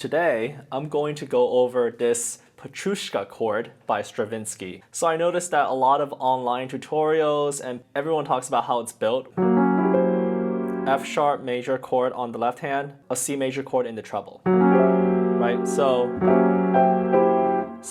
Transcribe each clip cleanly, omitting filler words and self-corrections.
Today, I'm going to go over this Petrushka chord by Stravinsky. So I noticed that a lot of online tutorials and everyone talks about how it's built. F sharp major chord on the left hand, a C major chord in the treble, right? So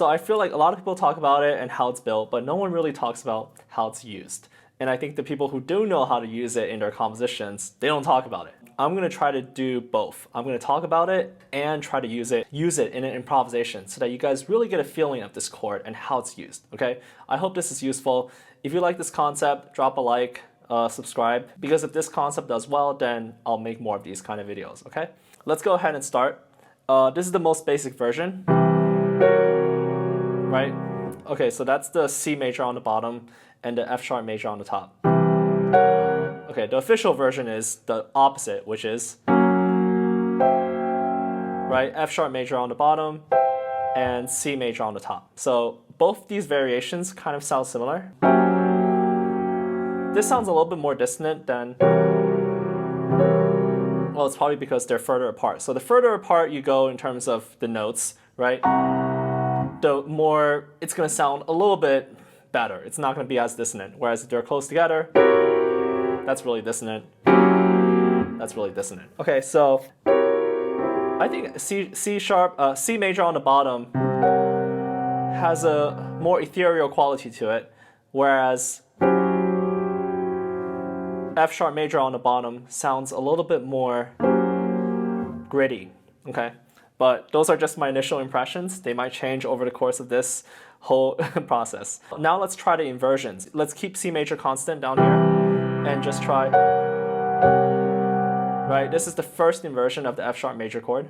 I feel like a lot of people talk about it and how it's built, but no one really talks about how it's used. And I think the people who do know how to use it in their compositions, they don't talk about it. I'm going to try to do both. I'm going to talk about it and try to use it in an improvisation so that you guys really get a feeling of this chord and how it's used, okay? I hope this is useful. If you like this concept, drop a like, subscribe, because if this concept does well, then I'll make more of these kind of videos, okay? Let's go ahead and start. This is the most basic version, right? Okay, so that's the C major on the bottom and the F sharp major on the top. Okay, the official version is the opposite, which is, right, F sharp major on the bottom and C major on the top. So both these variations kind of sound similar. This sounds a little bit more dissonant than, well, it's probably because they're further apart. So the further apart you go in terms of the notes, right, the more it's going to sound a little bit better. It's not going to be as dissonant. Whereas if they're close together, that's really dissonant. That's really dissonant. Okay, so I think C major on the bottom has a more ethereal quality to it, whereas F sharp major on the bottom sounds a little bit more gritty. Okay, but those are just my initial impressions. They might change over the course of this whole process. Now let's try the inversions. Let's keep C major constant down here and just try, right? This is the first inversion of the F sharp major chord,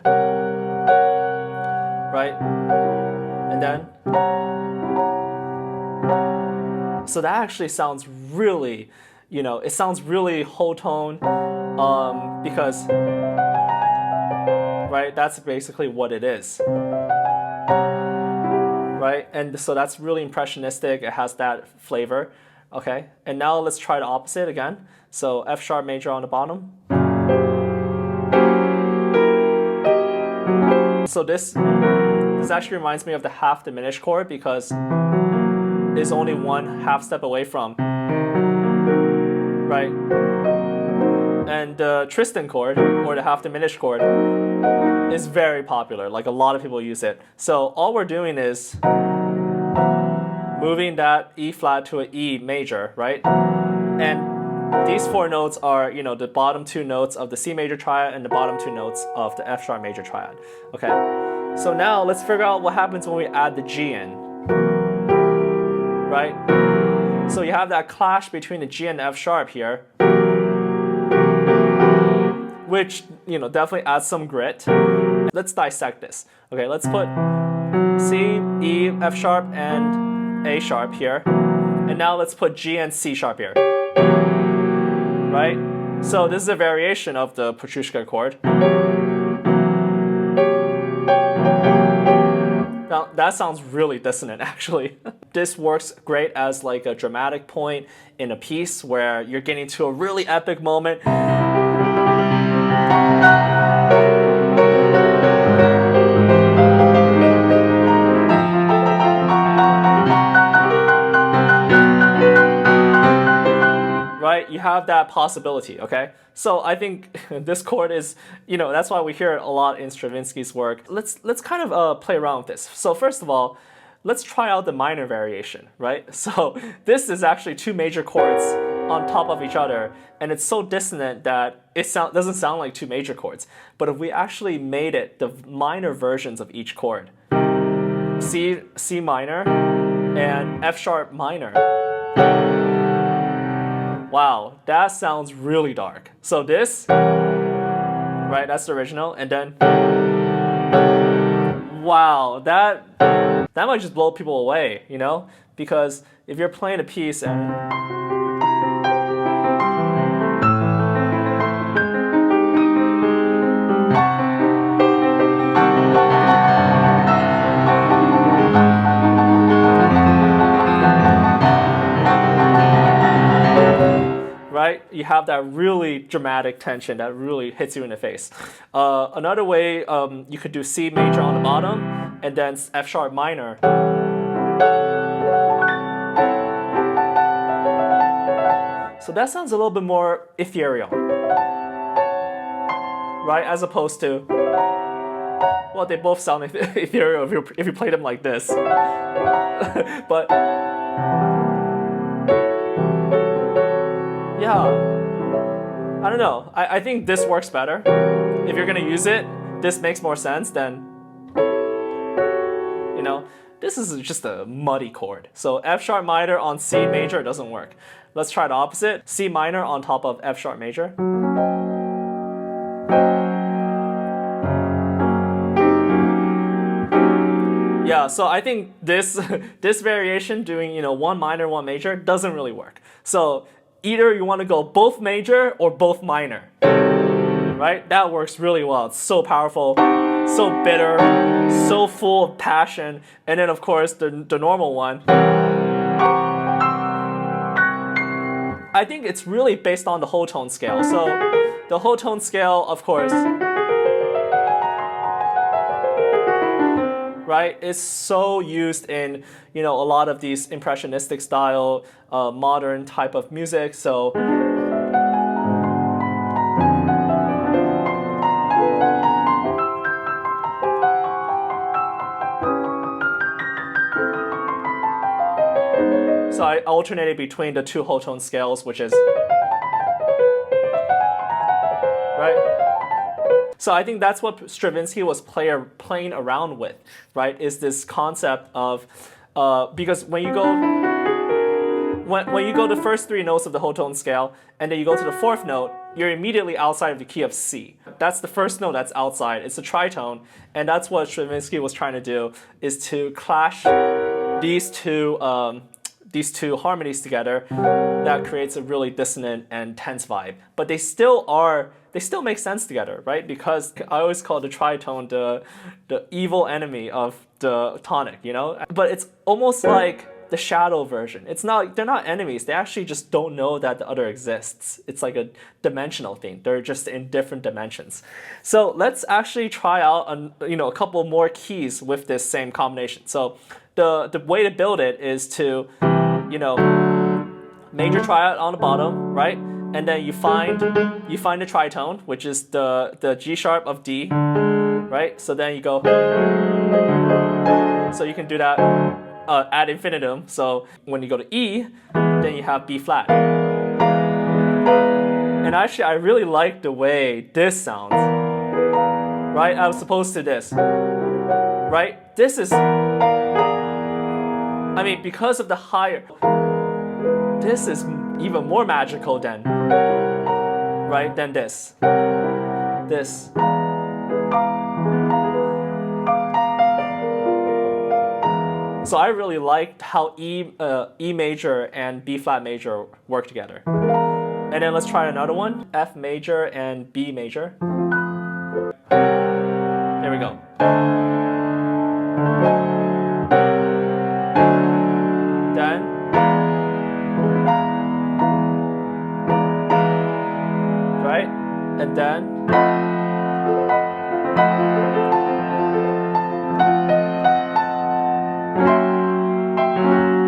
right? And then, so that actually sounds really, it sounds really whole tone because, right, that's basically what it is. Right, and so that's really impressionistic. It has that flavor, okay? And now let's try the opposite again. So F sharp major on the bottom. So this actually reminds me of the half diminished chord because it's only one half step away from, right? And the Tristan chord, or the half diminished chord, is very popular. Like a lot of people use it. So all we're doing is moving that E flat to an E major, right? And these four notes are, the bottom two notes of the C major triad and the bottom two notes of the F sharp major triad. Okay. So now let's figure out what happens when we add the G in, right? So you have that clash between the G and the F sharp here, which definitely adds some grit. Let's dissect this. Okay, let's put C, E, F sharp, and A sharp here. And now let's put G and C sharp here. Right? So this is a variation of the Petrushka chord. Now that sounds really dissonant actually. This works great as like a dramatic point in a piece where you're getting to a really epic moment. Right? You have that possibility, okay? So I think this chord is, that's why we hear it a lot in Stravinsky's work. Let's kind of play around with this. So first of all, let's try out the minor variation, right? So this is actually two major chords on top of each other, and it's so dissonant that it doesn't sound like two major chords. But if we actually made it the minor versions of each chord, C minor and F sharp minor, wow, that sounds really dark. So this, right, that's the original, and then, wow, that might just blow people away, because if you're playing a piece and right, you have that really dramatic tension that really hits you in the face. Another way, you could do C major on the bottom and then F sharp minor. So that sounds a little bit more ethereal, right? As opposed to, well, they both sound ethereal if you play them like this. But yeah, I don't know. I think this works better. If you're gonna use it, this makes more sense than, you know, this is just a muddy chord. So F sharp minor on C major doesn't work. Let's try the opposite. C minor on top of F sharp major. Yeah, so I think this this variation doing, you know, one minor, one major doesn't really work. So either you want to go both major or both minor, right? That works really well. It's so powerful, so bitter, so full of passion. And then of course the normal one, I think it's really based on the whole tone scale. So the whole tone scale, of course, right, is so used in, you know, a lot of these impressionistic style, modern type of music. So I alternated between the two whole tone scales, which is, right? So I think that's what Stravinsky was playing around with, right? Is this concept of, because when you go the first three notes of the whole tone scale, and then you go to the fourth note, you're immediately outside of the key of C. That's the first note that's outside. It's a tritone, and that's what Stravinsky was trying to do, is to clash these two harmonies together. That creates a really dissonant and tense vibe. But they still make sense together, right? Because I always call the tritone the evil enemy of the tonic, you know? But it's almost like the shadow version. It's not, they're not enemies. They actually just don't know that the other exists. It's like a dimensional thing. They're just in different dimensions. So let's actually try out a couple more keys with this same combination. So the way to build it is to, major triad on the bottom, right? And then you find the tritone, which is the G sharp of D, right? So then you go, so you can do that ad infinitum. So when you go to E, then you have B flat. And actually, I really like the way this sounds, right? As opposed to this, right? This is, because of the higher, this is even more magical than, right, than this. This. So I really liked how E major and B flat major work together. And then let's try another one, F major and B major. There we go. Then, right? And then,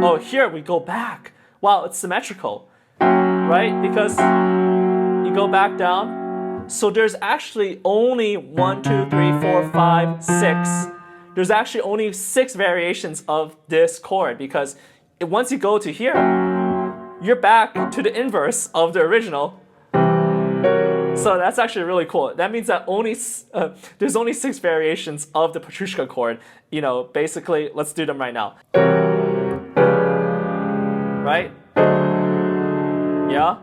oh, here we go back. Wow, it's symmetrical, right? Because you go back down. So there's actually only 1, 2, 3, 4, 5, 6. There's actually only 6 variations of this chord, because once you go to here, you're back to the inverse of the original. So that's actually really cool. That means that there's only 6 variations of the Petrushka chord. Basically, let's do them right now. Right? Yeah?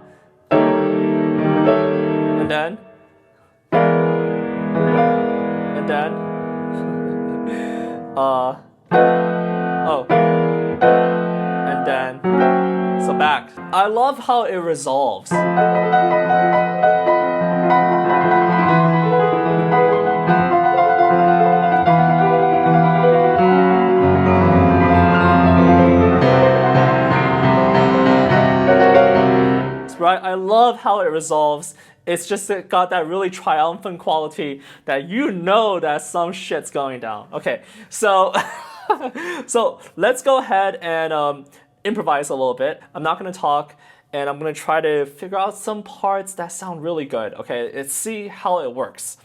And then? And then? And then, so back. I love how it resolves. Right? I love how how it resolves, it's just got that really triumphant quality that you know that some shit's going down. Okay, so so let's go ahead and improvise a little bit. I'm not going to talk, and I'm going to try to figure out some parts that sound really good. Okay, let's see how it works.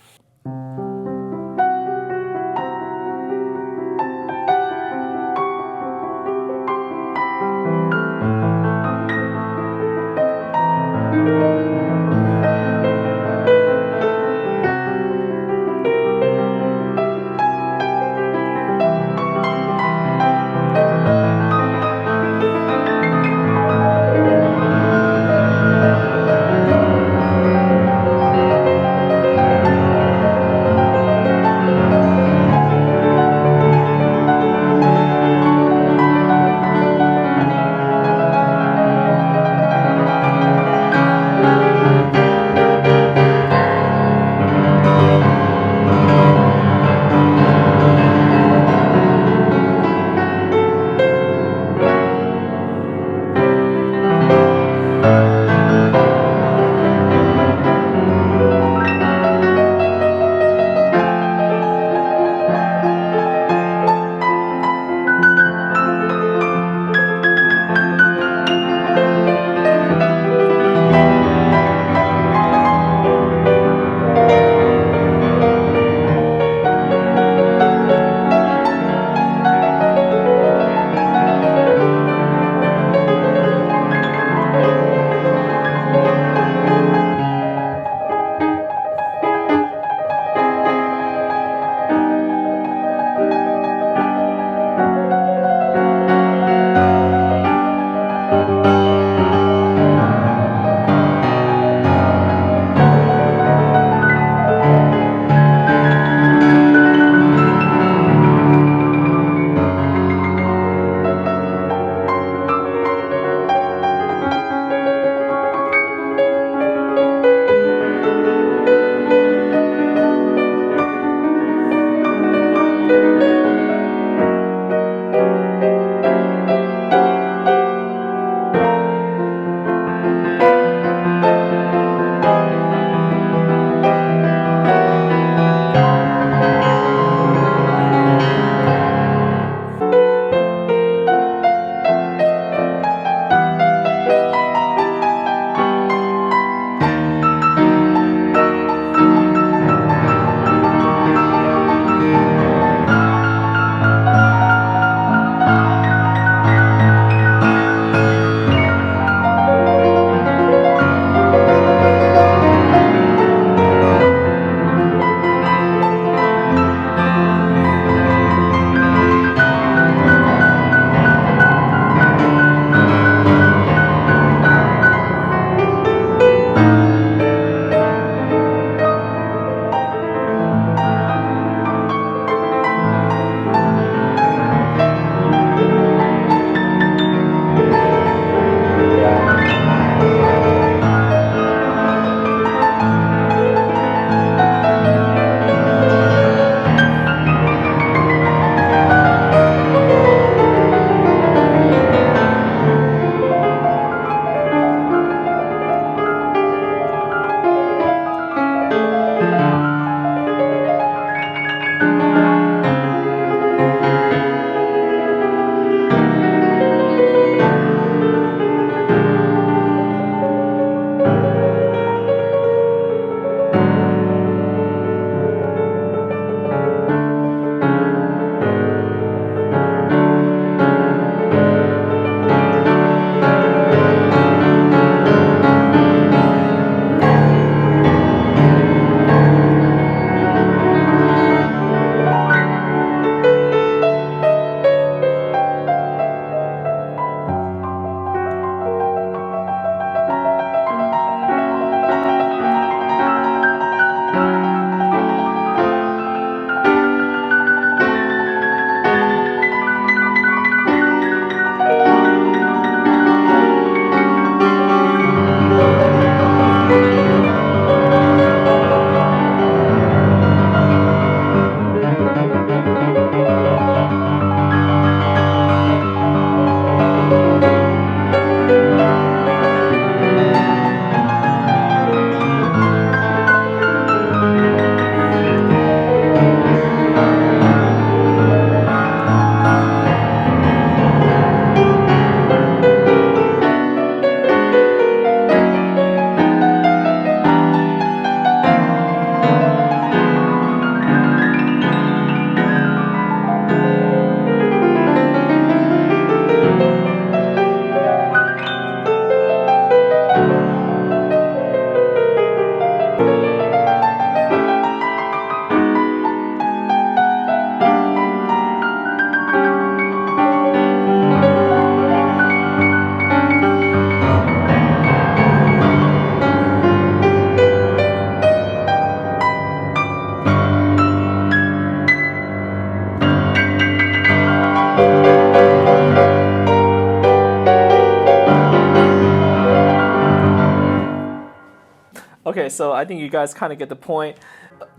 Okay, so I think you guys kind of get the point.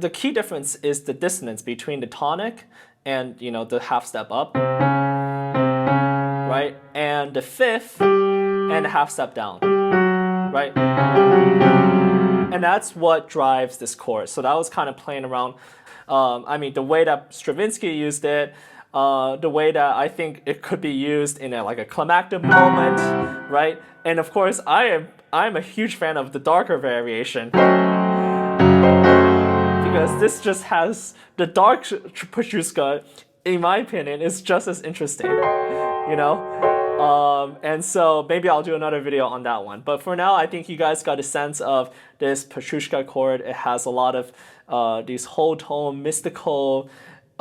The key difference is the dissonance between the tonic and the half step up, right? And the fifth and the half step down, right? And that's what drives this chord. So that was kind of playing around. I mean, the way that Stravinsky used it, the way that I think it could be used in like a climactic moment, right? And of course, I'm a huge fan of the darker variation because this just has the dark Petrushka, in my opinion, is just as interesting, and so maybe I'll do another video on that one. But for now, I think you guys got a sense of this Petrushka chord. It has a lot of these whole tone, mystical,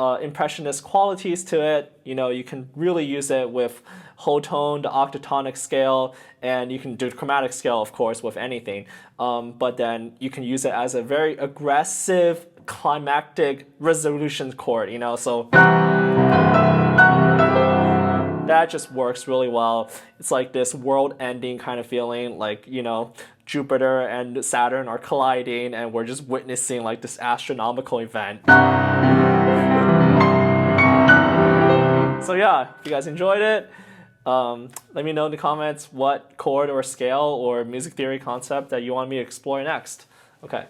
impressionist qualities to it. You can really use it with whole tone, the octatonic scale, and you can do the chromatic scale, of course, with anything. But then you can use it as a very aggressive, climactic resolution chord, so that just works really well. It's like this world-ending kind of feeling, like, Jupiter and Saturn are colliding and we're just witnessing like this astronomical event. So yeah, if you guys enjoyed it, let me know in the comments what chord or scale or music theory concept that you want me to explore next. Okay.